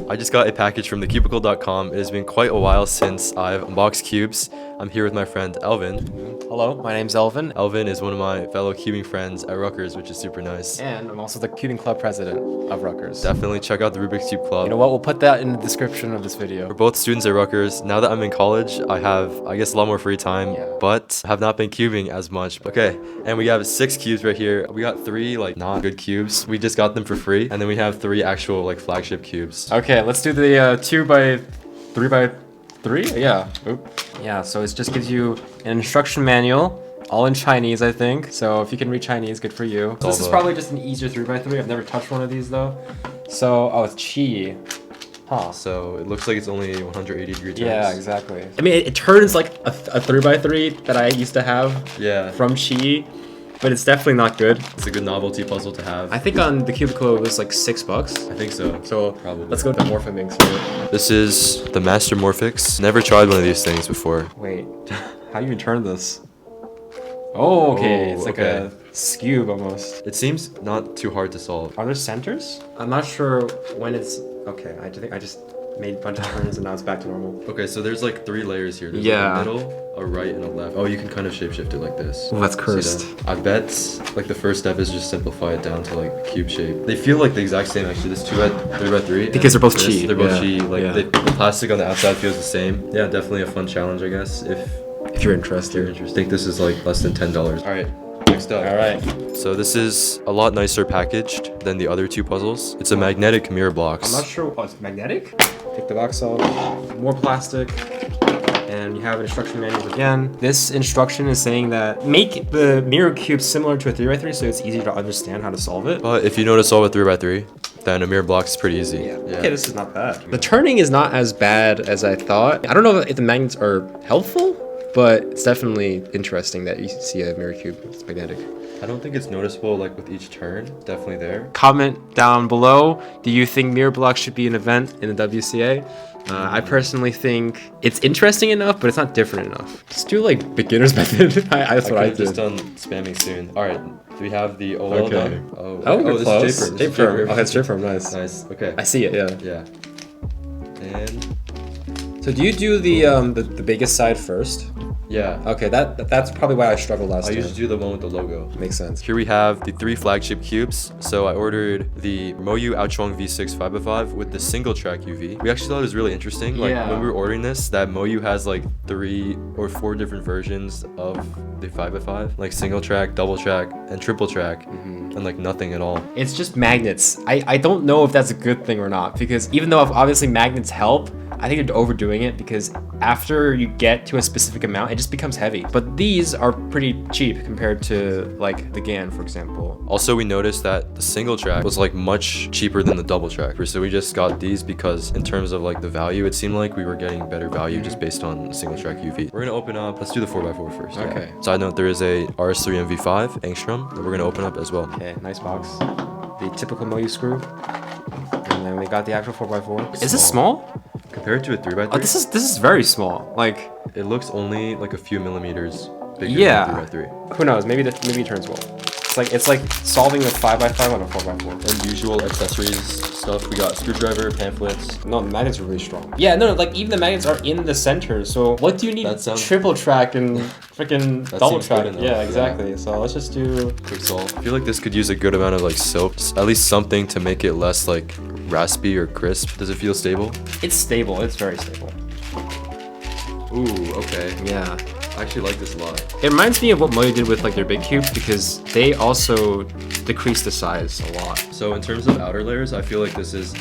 I just got a package from thecubicle.com. It has been quite a while since I've unboxed cubes. I'm here with my friend Elvin. Hello, my name's Elvin. Elvin is one of my fellow cubing friends at Rutgers, which is super nice. And I'm also the cubing club president of Rutgers. Definitely check out the Rubik's Cube Club. You know what? We'll put that in the description of this video. We're both students at Rutgers. Now that I'm in college, I have, I guess, a lot more free time, but have not been cubing as much. Okay, and we have 6 cubes right here. We got 3 like not good cubes. We just got them for free, and then we have 3 actual like flagship cubes. Okay, let's do the 2 by 3 by 3. Yeah. Oop. Yeah. So it just gives you an instruction manual. All in Chinese, I think. So if you can read Chinese, good for you. This is probably just an easier 3 by 3. I've never touched one of these though. So, oh, it's Qi. Huh. So it looks like it's only 180 degree turns. Yeah, exactly. I mean, it turns like a 3 by 3 that I used to have. Yeah. From Qi, but it's definitely not good. It's a good novelty puzzle to have. I think on the Cubicle it was like $6. I think so. So probably. Let's go to the Morphamix here. This is the Master Morphix. Never tried one of these things before. Wait, how do you even turn this? Oh, okay. It's like a cube almost. It seems not too hard to solve. Are there centers? I'm not sure when it's... Okay, I think I just made a bunch of turns and now it's back to normal. Okay, so there's like 3 layers here. There's like a middle, a right, and a left. Oh, you can kind of shapeshift it like this. Oh, that's cursed. I bet like the first step is just simplify it down to like cube shape. They feel like the exact same actually. This 2 by 3 by 3. Because they're both Qi. They're both Qi. Like the plastic on the outside feels the same. Yeah, definitely a fun challenge, I guess. If you're interested. I think this is like less than $10. All right. Next up. All right. So this is a lot nicer packaged than the other 2 puzzles. It's a magnetic mirror box. I'm not sure. Oh, it's magnetic? Take the box off. More plastic. And you have an instruction manual again. This instruction is saying that make the mirror cube similar to a 3 by 3 so it's easier to understand how to solve it. But if you know to solve a 3 by 3, then a mirror block is pretty easy. Yeah. Okay, this is not bad. The turning is not as bad as I thought. I don't know if the magnets are helpful, but it's definitely interesting that you see a mirror cube. It's magnetic. I don't think it's noticeable like with each turn. Definitely there. Comment down below. Do you think mirror blocks should be an event in the WCA? I personally think it's interesting enough, but it's not different enough. Just do like beginner's method. That's what I did. Just done spamming soon. All right. Do we have the OL done? Oh, this is J-firm. J-firm. Oh, that's J-firm. Nice. Nice. Okay. I see it. Yeah. Yeah. And so do you do the biggest side first? Yeah. Okay, that's probably why I struggled last time. I usually do the one with the logo. Makes sense. Here we have the 3 flagship cubes. So I ordered the Moyu Ouchuang V6 5x5 with the single track UV. We actually thought it was really interesting. Like when we were ordering this, that Moyu has like 3 or 4 different versions of the 5x5, like single track, double track, and triple track, and like nothing at all. It's just magnets. I don't know if that's a good thing or not, because even though obviously magnets help, I think they're overdoing it because after you get to a specific amount, it just becomes heavy. But these are pretty cheap compared to like the GAN, for example. Also, we noticed that the single track was like much cheaper than the double track. So we just got these because in terms of like the value, it seemed like we were getting better value just based on single track UV. We're gonna open up, let's do the 4x4 first. Okay. Side note, there is a RS3 MV5 Angstrom that we're gonna open up as well. Okay, nice box. The typical Moyu screw. And then we got the actual 4x4. Is this small? Compared to a 3x3? Oh, this is very small. Like, it looks only like a few millimeters bigger than 3x3. Who knows? Maybe it turns well. It's like solving the 5x5 on a 4x4. And usual accessories stuff. We got screwdriver, pamphlets. No, the magnets are really strong. Yeah, no, like even the magnets are in the center. So what do you need triple track and freaking double track? Yeah, exactly. Yeah. So let's just do quick solve. I feel like this could use a good amount of like soaps, at least something to make it less like raspy or crisp. Does it feel stable? It's stable. It's very stable. Ooh, okay. Yeah. I actually like this a lot. It reminds me of what Moyu did with like their big cubes because they also decreased the size a lot. So in terms of outer layers, I feel like this is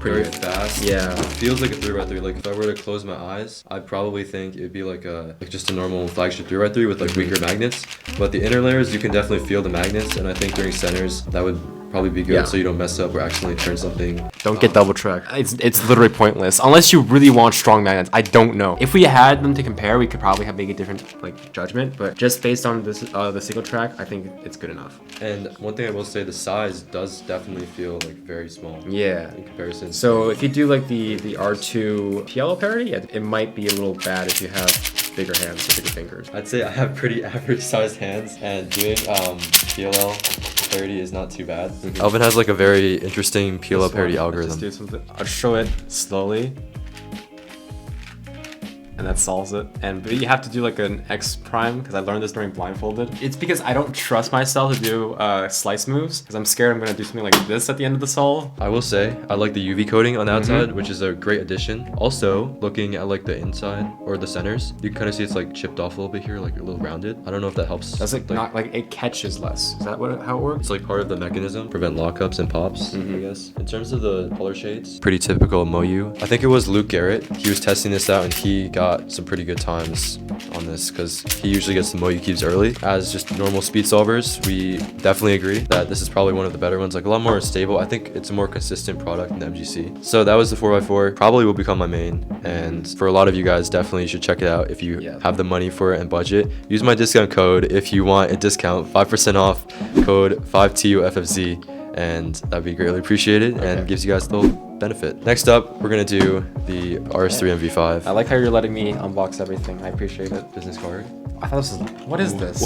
very fast. Yeah. It feels like a 3x3. Like if I were to close my eyes, I'd probably think it'd be like just a normal flagship 3x3 with like weaker magnets. But the inner layers, you can definitely feel the magnets, and I think during centers that would probably be good so you don't mess up or accidentally turn something. Don't get double track. It's literally pointless unless you really want strong magnets. I don't know. If we had them to compare, we could probably have made a different like judgment, but just based on this the single track, I think it's good enough. And one thing I will say, the size does definitely feel like very small. Yeah. In comparison. So if you do like the R2 PLO parity, it might be a little bad if you have bigger hands or bigger fingers. I'd say I have pretty average sized hands, and doing PLL parity is not too bad. Elvin has like a very interesting peel-up parity algorithm. Just do something. I'll show it slowly. And that solves it. But you have to do like an X prime, because I learned this during blindfolded. It's because I don't trust myself to do slice moves, because I'm scared I'm gonna do something like this at the end of the solve. I will say, I like the UV coating on the outside, which is a great addition. Also, looking at like the inside or the centers, you can kind of see it's like chipped off a little bit here, like a little rounded. I don't know if that helps. That's like not like it catches less. Is that how it works? It's like part of the mechanism, prevent lockups and pops, I guess. In terms of the color shades, pretty typical of Moyu. I think it was Luke Garrett. He was testing this out and he got some pretty good times on this because he usually gets the Moyu cubes early. As just normal speed solvers, we definitely agree that this is probably one of the better ones, like a lot more stable. I think it's a more consistent product in the MGC. So that was the 4x4, probably will become my main. And for a lot of you guys, definitely you should check it out if you have the money for it and budget. Use my discount code if you want a discount, 5% off, code 5TUFFZ. And that'd be greatly appreciated and gives you guys the benefit. Next up, we're gonna do the RS3 MV5. I like how you're letting me unbox everything. I appreciate it. Business card. I thought this was, what is this?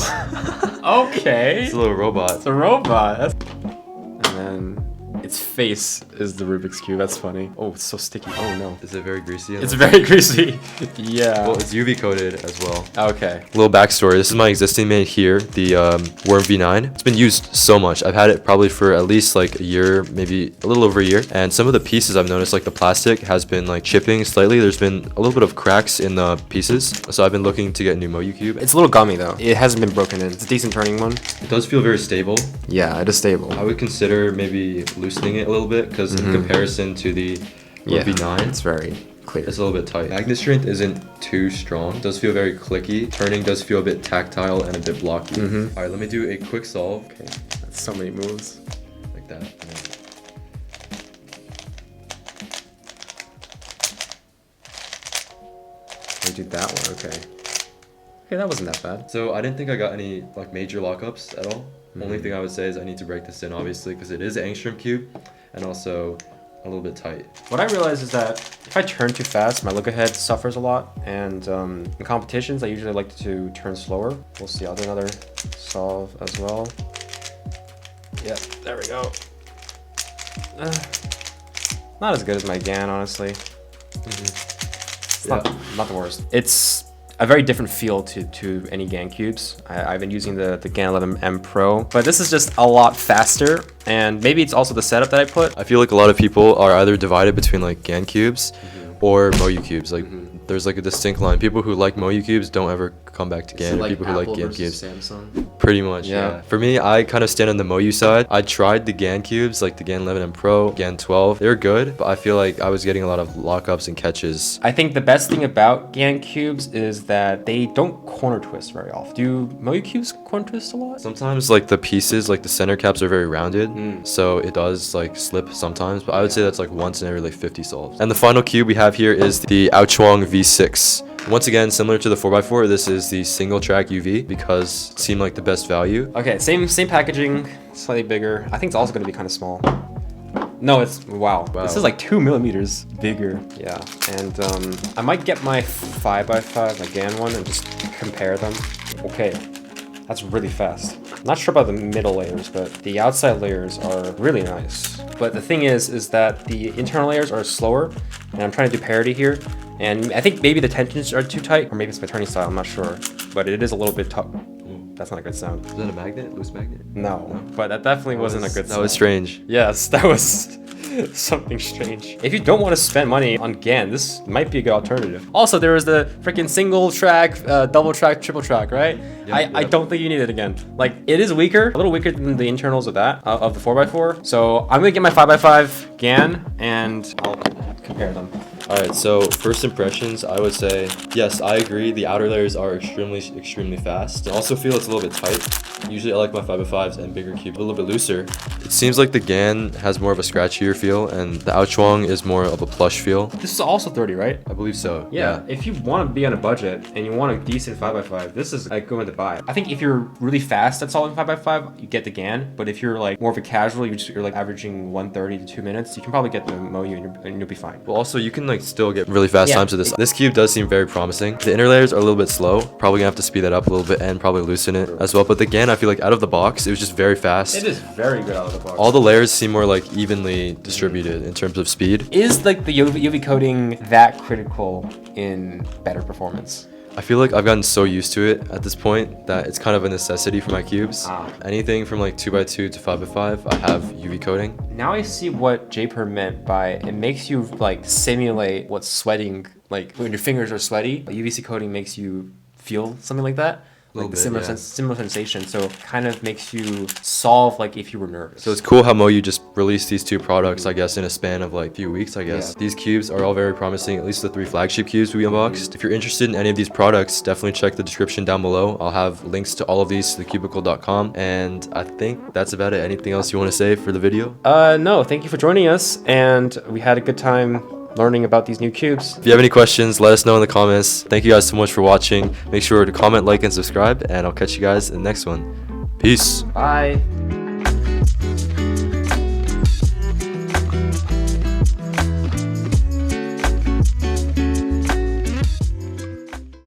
Okay. It's a little robot. It's a robot. And then its face is the Rubik's Cube. That's funny. Oh, it's so sticky. Oh no. Is it very greasy? It's very greasy. Yeah. Well, it's UV coated as well. Okay. Little backstory. This is my existing main here, the Worm V9. It's been used so much. I've had it probably for at least like a year, maybe a little over a year. And some of the pieces I've noticed, like the plastic has been like chipping slightly. There's been a little bit of cracks in the pieces. So I've been looking to get a new Moyu cube. It's a little gummy though. It hasn't been broken in. It's a decent turning one. It does feel very stable. Yeah, it is stable. I would consider maybe loosening it a little bit because in comparison to the V9, it's very clear. It's a little bit tight. Magnet strength isn't too strong. It does feel very clicky. Turning does feel a bit tactile and a bit blocky. All right, let me do a quick solve. Okay, that's so many moves. Like that. We do that one, okay. Okay, that wasn't that bad. So I didn't think I got any like major lockups at all. Only thing I would say is I need to break this in, obviously, because it is an angstrom cube and also a little bit tight. What I realized is that if I turn too fast, my look ahead suffers a lot. And in competitions, I usually like to turn slower. We'll see. I'll do another solve as well. Yeah, there we go. Not as good as my GAN, honestly. It's not the worst. It's a very different feel to any GAN cubes. I've been using the GAN 11M Pro, but this is just a lot faster, and maybe it's also the setup that I put. I feel like a lot of people are either divided between like GAN cubes or Moyu cubes. Like there's like a distinct line. People who like Moyu cubes don't ever come back to GAN, or people who like GAN cubes. Samsung? Pretty much, yeah. For me, I kind of stand on the Moyu side. I tried the GAN cubes, like the GAN 11M Pro, GAN 12. They're good, but I feel like I was getting a lot of lockups and catches. I think the best thing about GAN cubes is that they don't corner twist very often. Do Moyu cubes corner twist a lot? Sometimes like the pieces, like the center caps are very rounded, so it does like slip sometimes, but I would say that's like once in every like 50 solves. And the final cube we have here is the Aochuang V6. Once again, similar to the 4x4, this is the single track UV because it seemed like the best value. Okay, same packaging, slightly bigger. I think it's also going to be kind of small. No, it's wow. This is like 2 millimeters bigger. Yeah, and I might get my 5x5, my GAN one, and just compare them. Okay, that's really fast. I'm not sure about the middle layers, but the outside layers are really nice. But the thing is that the internal layers are slower, and I'm trying to do parity here. And I think maybe the tensions are too tight, or maybe it's my turning style, I'm not sure. But it is a little bit tough. That's not a good sound. Is that a magnet? Loose magnet? No, but that definitely wasn't a good sound. That was strange. Yes, that was something strange. If you don't want to spend money on GAN, this might be a good alternative. Also, there was the freaking single track, double track, triple track, right? I don't think you need it again. Like, it is weaker, a little weaker than the internals of that, of the 4x4. So I'm gonna get my 5x5 GAN and I'll compare them. Alright, so first impressions, I would say, yes, I agree. The outer layers are extremely fast. I also feel it's a little bit tight. Usually I like my 5x5s and bigger cube, a little bit looser. It seems like the GAN has more of a scratchier feel and the Aochuang is more of a plush feel. This is also 30, right? I believe so. Yeah. If you want to be on a budget and you want a decent 5x5, this is like going to buy. I think if you're really fast at solving 5x5, you get the GAN. But if you're like more of a casual, you're like averaging 1:30 to 2 minutes, you can probably get the Moyu and you'll be fine. Well, also you can like still get really fast times with this. This cube does seem very promising. The inner layers are a little bit slow. Probably gonna have to speed that up a little bit and probably loosen it as well. But the GAN I feel like out of the box, it was just very fast. It is very good out of the box. All the layers seem more like evenly distributed in terms of speed. Is like the UV coating that critical in better performance? I feel like I've gotten so used to it at this point that it's kind of a necessity for my cubes. Anything from like 2x2 to 5x5, I have UV coating. Now I see what Japer meant by it makes you like simulate what's sweating, like when your fingers are sweaty. UVC coating makes you feel something like that. Like the similar sensation, so it kind of makes you solve like if you were nervous. So it's cool how Moyu just released these 2 products, I guess, in a span of like a few weeks, I guess. Yeah. These cubes are all very promising, at least the 3 flagship cubes we unboxed. If you're interested in any of these products, definitely check the description down below. I'll have links to all of these to thecubicle.com, and I think that's about it. Anything else you want to say for the video? No, thank you for joining us, and we had a good time learning about these new cubes. If you have any questions, let us know in the comments. Thank you guys so much for watching. Make sure to comment, like, and subscribe, and I'll catch you guys in the next one. Peace. Bye.